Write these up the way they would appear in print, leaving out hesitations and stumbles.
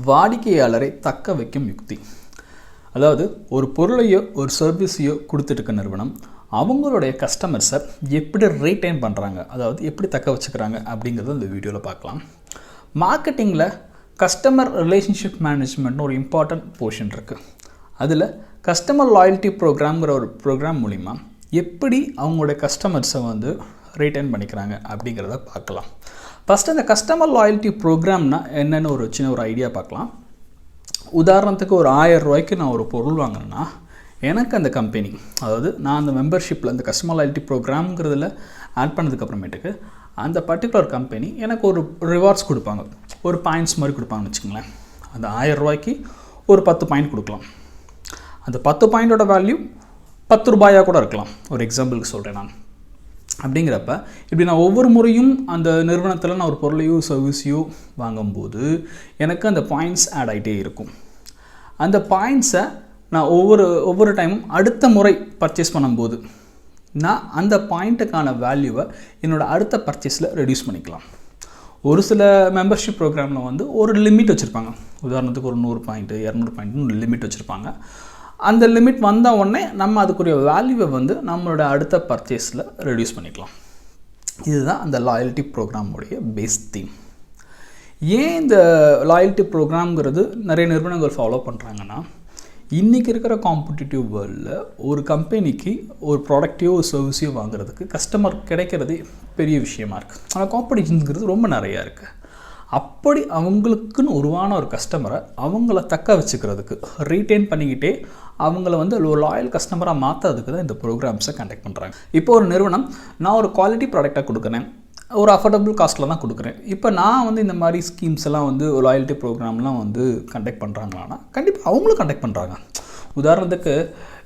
வாடிக்கையாளரை தக்க வைக்கும் யுக்தி. அதாவது ஒரு பொருளையோ ஒரு சர்வீஸையோ கொடுத்துட்டு நிறுவனம் அவங்களுடைய கஸ்டமர்ஸை எப்படி ரீட்டைன் பண்ணுறாங்க, அதாவது எப்படி தக்க வச்சுக்கிறாங்க அப்படிங்கிறத இந்த வீடியோவில் பார்க்கலாம். மார்க்கெட்டிங்கில் கஸ்டமர் ரிலேஷன்ஷிப் மேனேஜ்மெண்ட்னு ஒரு இம்பார்ட்டண்ட் போர்ஷன் இருக்குது. அதில் கஸ்டமர் லாயல்ட்டி ப்ரோக்ராம்ங்கிற ஒரு ப்ரோக்ராம் மூலிமா எப்படி அவங்களுடைய கஸ்டமர்ஸை ரீட்டைன் பண்ணிக்கிறாங்க அப்படிங்கிறத பார்க்கலாம். ஃபஸ்ட்டு இந்த கஸ்டமர் லாயல்ட்டி ப்ரோக்ராம்னா என்னென்னு ஒரு சின்ன ஒரு ஐடியா பார்க்கலாம். உதாரணத்துக்கு ஒரு 1000 ரூபாய்க்கு நான் ஒரு பொருள் வாங்கினேன்னா எனக்கு அந்த கம்பெனி, அதாவது நான் அந்த மெம்பர்ஷிப்பில் அந்த கஸ்டமர் லாயல்ட்டி ப்ரோக்ராம்ங்கிறதுல ஆட் பண்ணதுக்கப்புறமேட்டுக்கு அந்த பர்டிகுலர் கம்பெனி எனக்கு ஒரு ரிவார்ட்ஸ் கொடுப்பாங்க, ஒரு பாயிண்ட்ஸ் மாதிரி கொடுப்பாங்கன்னு வச்சுக்கோங்களேன். அந்த 1000 ரூபாய்க்கு ஒரு 10 பாயிண்ட் கொடுக்கலாம். அந்த 10 பாயிண்டோட வேல்யூ 10 ரூபாயாக கூட இருக்கலாம், ஒரு எக்ஸாம்பிளுக்கு சொல்கிறேன் நான். அப்படிங்கிறப்ப இப்படி நான் ஒவ்வொரு முறையும் அந்த நிறுவனத்தில் நான் ஒரு பொருளையோ சர்வீஸையோ வாங்கும்போது எனக்கு அந்த பாயிண்ட்ஸ் ஆட் ஆகிட்டே இருக்கும். அந்த பாயிண்ட்ஸை நான் ஒவ்வொரு டைமும் அடுத்த முறை பர்ச்சேஸ் பண்ணும்போது நான் அந்த பாயிண்ட்டுக்கான வேல்யூவை என்னோடய அடுத்த பர்ச்சேஸில் ரெடியூஸ் பண்ணிக்கலாம். ஒரு சில மெம்பர்ஷிப் ப்ரோக்ராமில் ஒரு லிமிட் வச்சுருப்பாங்க. உதாரணத்துக்கு ஒரு 100 பாயிண்ட்டு 200 பாயிண்ட்டுன்னு லிமிட் வச்சுருப்பாங்க. அந்த லிமிட் வந்த உடனே நம்ம அதுக்குரிய வேல்யூவை நம்மளோட அடுத்த பர்ச்சேஸில் ரெடியூஸ் பண்ணிக்கலாம். இதுதான் அந்த லாயல்ட்டி ப்ரோக்ராமுடைய பேஸ் தீம். ஏன் இந்த லாயல்ட்டி ப்ரோக்ராம்ங்கிறது நிறைய நிறுவனங்கள் ஃபாலோ பண்ணுறாங்கன்னா, இன்றைக்கி இருக்கிற காம்படிட்டிவ் வேர்ல்டில் ஒரு கம்பெனிக்கு ஒரு ப்ராடக்டையோ ஒரு சர்வீஸையோ வாங்குறதுக்கு கஸ்டமர் கிடைக்கிறதே பெரிய விஷயமா இருக்குது. ஆனால் காம்படிஷன்ஸுங்கிறது ரொம்ப நிறையா இருக்குது. அப்படி அவங்களுக்குன்னு உருவான ஒரு கஸ்டமரை அவங்கள தக்க வச்சுக்கிறதுக்கு, ரீட்டைன் பண்ணிக்கிட்டே அவங்கள ஒரு லாயல் கஸ்டமராக மாற்றுறதுக்கு தான் இந்த ப்ரோக்ராம்ஸை கண்டக்ட் பண்ணுறாங்க. இப்போ ஒரு நிறுவனம் நான் ஒரு குவாலிட்டி ப்ராடக்டாக கொடுக்குறேன், ஒரு அஃபோர்டபுள் காஸ்ட்டில் தான் கொடுக்குறேன். இப்போ நான் இந்த மாதிரி ஸ்கீம்ஸ் எல்லாம் லாயல்ட்டி ப்ரோக்ராம்லாம் கண்டக்ட் பண்ணுறாங்களான்னா கண்டிப்பாக அவங்களும் கண்டக்ட் பண்ணுறாங்க. உதாரணத்துக்கு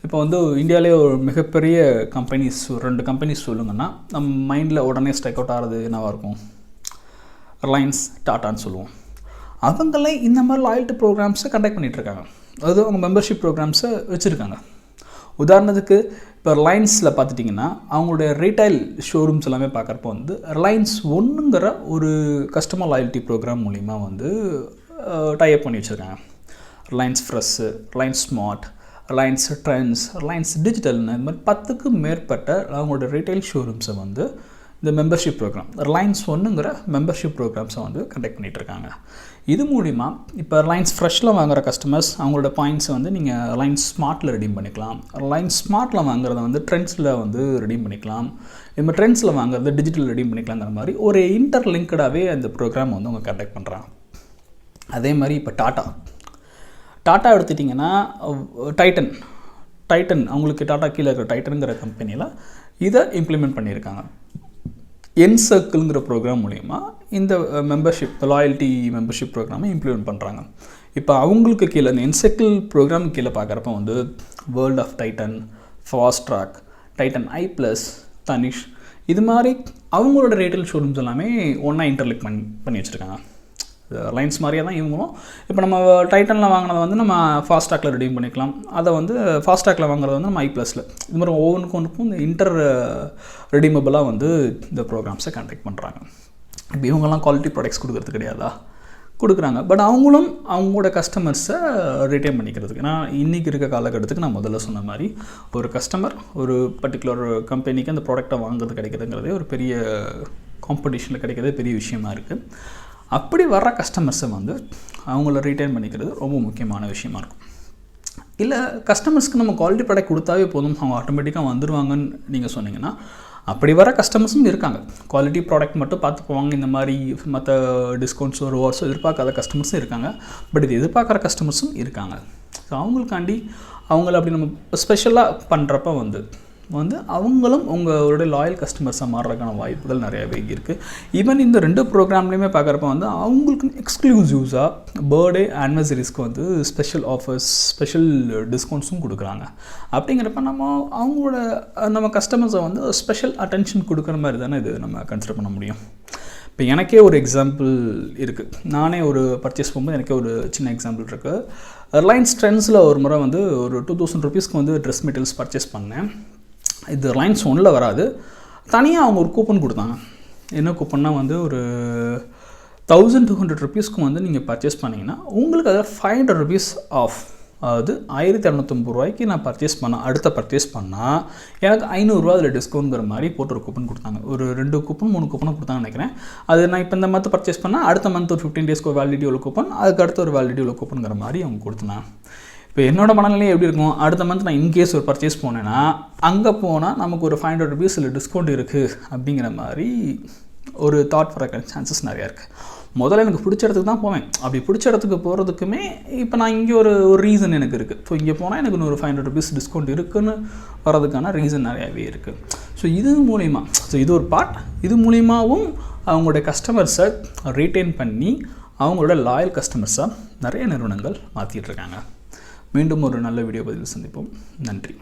இப்போ இந்தியாவிலே ஒரு மிகப்பெரிய கம்பெனிஸ் 2 கம்பெனிஸ் சொல்லுங்கன்னா நம்ம மைண்டில் உடனே ஸ்ட்ரைக் அவுட் ஆகிறது என்னவாக இருக்கும்? ரிலையன்ஸ், டாட்டான்னு சொல்லுவோம். அவங்களே இந்த மாதிரி லாயல்ட்டி ப்ரோக்ராம்ஸை கண்டக்ட் பண்ணிகிட்ருக்காங்க. அது அவங்க மெம்பர்ஷிப் ப்ரோக்ராம்ஸை வச்சுருக்காங்க. உதாரணத்துக்கு இப்போ ரிலையன்ஸில் பார்த்துட்டிங்கன்னா அவங்களுடைய ரீட்டைல் ஷோரூம்ஸ் எல்லாமே பார்க்குறப்போ ரிலையன்ஸ் ஒன்றுங்கிற ஒரு கஸ்டமர் லாயல்ட்டி ப்ரோக்ராம் மூலிமா டைப் பண்ணி வச்சுருக்காங்க. Reliance fresh, Reliance smart, Reliance trends, Reliance டிஜிட்டல்னு இந்த மாதிரி 10க்கும் மேற்பட்ட அவங்களோட ரீட்டைல் ஷோரூம்ஸை இந்த மெம்பர்ஷிப் ப்ரோக்ராம் ரிலையன்ஸ் ஒன்றுங்கிற மெம்பர்ஷிப் ப்ரோக்ராம்ஸை கண்டக்ட் பண்ணிகிட்ருக்காங்க. இது மூலிமா இப்போ ரிலையன்ஸ் ஃப்ரெஷ்ஷில் வாங்குகிற கஸ்டமர்ஸ் அவங்களோட பாயிண்ட்ஸை நீங்கள் ரிலையன்ஸ் ஸ்மார்ட்டில் ரெடீம் பண்ணிக்கலாம். ரிலையன்ஸ் ஸ்மார்ட்டில் வாங்குறத ட்ரெண்ட்ஸில் ரெடீம் பண்ணிக்கலாம். இப்போ ட்ரெண்ட்ஸில் வாங்குறது டிஜிட்டல் ரெடீம் பண்ணிக்கலாங்கிற மாதிரி ஒரு இன்டர்லிங்க்டாகவே அந்த ப்ரோக்ராம் அவங்க கண்டக்ட் பண்ணுறாங்க. அதே மாதிரி இப்போ டாட்டா எடுத்துட்டிங்கன்னா டைட்டன் அவங்களுக்கு டாட்டா கீழே இருக்கிற டைட்டனுங்கிற கம்பெனியில் இதை இம்ப்ளிமெண்ட் பண்ணியிருக்காங்க. ENCIRCLEங்கிற ப்ரோக்ராம் மூலிமா இந்த மெம்பர்ஷிப் லாயல்ட்டி மெம்பர்ஷிப் ப்ரோக்ராமை இம்ப்ளிமெண்ட் பண்ணுறாங்க. இப்போ அவங்களுக்கு கீழே இந்த ENCIRCLE ப்ரோக்ராம் கீழே பார்க்குறப்ப World of Titan, fast track, Titan I plus, Tanishq, இது மாதிரி அவங்களோட ரீட்டைல் ஷோரூம்ஸ் எல்லாமே ஒன்றா இன்டர்லிங்க் பண்ணி வச்சுருக்காங்க. ரிலையன்ஸ் மாதிரியே தான் இவங்களும். இப்போ நம்ம டைட்டனில் வாங்கினதை நம்ம ஃபாஸ்ட்ராக்கில் ரெடீம் பண்ணிக்கலாம். அதை ஃபாஸ்ட்ராக்கில் வாங்குறது நம்ம ஐ ப்ளஸில், இது மாதிரி ஒவ்வொன்றுக்கும் இந்த இன்டர் ரெடீமபிளாக இந்த ப்ரோக்ராம்ஸை கண்டக்ட் பண்ணுறாங்க. இப்போ இவங்கெல்லாம் குவாலிட்டி ப்ராடக்ட்ஸ் கொடுக்குறது கிடையாதா? கொடுக்குறாங்க. பட் அவங்களும் அவங்களோட கஸ்டமர்ஸை ரிட்டைன் பண்ணிக்கிறதுக்கு, ஏன்னா இன்றைக்கி இருக்க காலகட்டத்துக்கு நான் முதல்ல சொன்ன மாதிரி ஒரு கஸ்டமர் ஒரு பர்டிகுலர் கம்பெனிக்கு அந்த ப்ராடக்டை வாங்குறது கிடைக்கிறதுங்கிறதே ஒரு பெரிய காம்படிஷனில் கிடைக்கிறதே பெரிய விஷயமா இருக்குது. அப்படி வர்ற கஸ்டமர்ஸை அவங்கள ரீட்டைன் பண்ணிக்கிறது ரொம்ப முக்கியமான விஷயமா இருக்கும். இல்லை கஸ்டமர்ஸ்க்கு நம்ம குவாலிட்டி ப்ராடக்ட் கொடுத்தாவே போதும், அவங்க ஆட்டோமேட்டிக்காக வந்துடுவாங்கன்னு நீங்கள் சொன்னீங்கன்னா அப்படி வர கஸ்டமர்ஸும் இருக்காங்க. குவாலிட்டி ப்ராடக்ட் மட்டும் பார்த்து போவாங்க, இந்த மாதிரி மற்ற டிஸ்கவுண்ட்ஸோ ரிவார்ட்ஸோ எதிர்பார்க்காத கஸ்டமர்ஸும் இருக்காங்க. பட் இது எதிர்பார்க்குற கஸ்டமர்ஸும் இருக்காங்க. ஸோ அவங்களுக்காண்டி அவங்கள அப்படி நம்ம ஸ்பெஷலாக பண்ணுறப்ப அவங்களும் உங்களுடைய லாயல் கஸ்டமர்ஸாக மாறுறதுக்கான வாய்ப்புகள் நிறையாவே இருக்குது. ஈவன் இந்த 2 ப்ரோக்ராம்லேயுமே பார்க்குறப்ப அவங்களுக்கு எக்ஸ்க்ளூசிவ்ஸாக பர்த்டே ஆனிவர்சரிஸ்க்கு ஸ்பெஷல் ஆஃபர்ஸ், ஸ்பெஷல் டிஸ்கவுண்ட்ஸும் கொடுக்குறாங்க. அப்படிங்கிறப்ப நம்ம கஸ்டமர்ஸை ஸ்பெஷல் அட்டென்ஷன் கொடுக்குற மாதிரி தானே இது நம்ம கன்சிடர் பண்ண முடியும். இப்போ எனக்கே ஒரு எக்ஸாம்பிள் இருக்குது. நானே ஒரு பர்ச்சேஸ் போகும்போது எனக்கே ஒரு சின்ன எக்ஸாம்பிள் இருக்குது. ரிலையன்ஸ் ட்ரெண்ட்ஸில் ஒரு முறை ஒரு 2000 ரூபீஸ்க்கு ட்ரெஸ் மெட்டீரியல்ஸ் பர்ச்சேஸ் பண்ணேன். இது ரிலையன்ஸ் ஒன்றில் வராது, தனியாக அவங்க ஒரு கூப்பன் கொடுத்தாங்க. என்ன கூப்பன்னா ஒரு 1200 rupeesக்கு வந்து நீங்கள் பர்ச்சேஸ் பண்ணிங்கன்னா உங்களுக்கு அதில் 500 rupees ஆஃப், அதாவது 1250 ரூபாய்க்கு நான் அடுத்த பர்ச்சேஸ் பண்ணால் எனக்கு 500 ரூபா அதில் டிஸ்கவுண்ட்ங்கிற மாதிரி போட்டு ஒரு கூப்பன் கொடுத்தாங்க. ஒரு 2 கூப்பன் 3 கூப்பன் கொடுத்தாங்கன்னு நினைக்கிறேன். அது நான் இப்போ இந்த மந்த் பர்ச்சேஸ் பண்ணால் அடுத்த மந்த் ஒரு 15 டேஸ்க்கு ஒரு வேலிடிட்டி உள்ள கூப்பன், அதுக்கு அடுத்த ஒரு வேலிடிட்டி உள்ள கூப்பனுங்கிற மாதிரி அவங்க கொடுத்தாங்க. இப்போ என்னோட மனநிலையும் எப்படி இருக்கும், அடுத்த மந்த் நான் இன்கேஸ் ஒரு பர்ச்சேஸ் போனேன்னா அங்கே போனால் நமக்கு ஒரு 500 rupees இல்லை டிஸ்கவுண்ட் இருக்குது அப்படிங்கிற மாதிரி ஒரு தாட் வர சான்சஸ் நிறையா இருக்குது. முதல்ல எனக்கு பிடிச்ச இடத்துக்கு தான் போவேன். அப்படி பிடிச்ச இடத்துக்கு போகிறதுக்குமே இப்போ நான் இங்கே ஒரு ரீசன் எனக்கு இருக்குது. ஸோ இங்கே போனால் எனக்கு ஒரு 500 rupees டிஸ்கவுண்ட் இருக்குதுன்னு வரதுக்கான ரீசன் நிறையாவே இருக்குது. ஸோ இது மூலிமா, ஸோ இது ஒரு பார்ட், இது மூலிமாவும் அவங்களுடைய கஸ்டமர்ஸை ரீட்டைன் பண்ணி அவங்களோட லாயல் கஸ்டமர்ஸாக நிறைய நிறுவனங்கள் மாற்றிட்டு இருக்காங்க. மீண்டும் ஒரு நல்ல வீடியோ பதிவில் சந்திப்போம். நன்றி.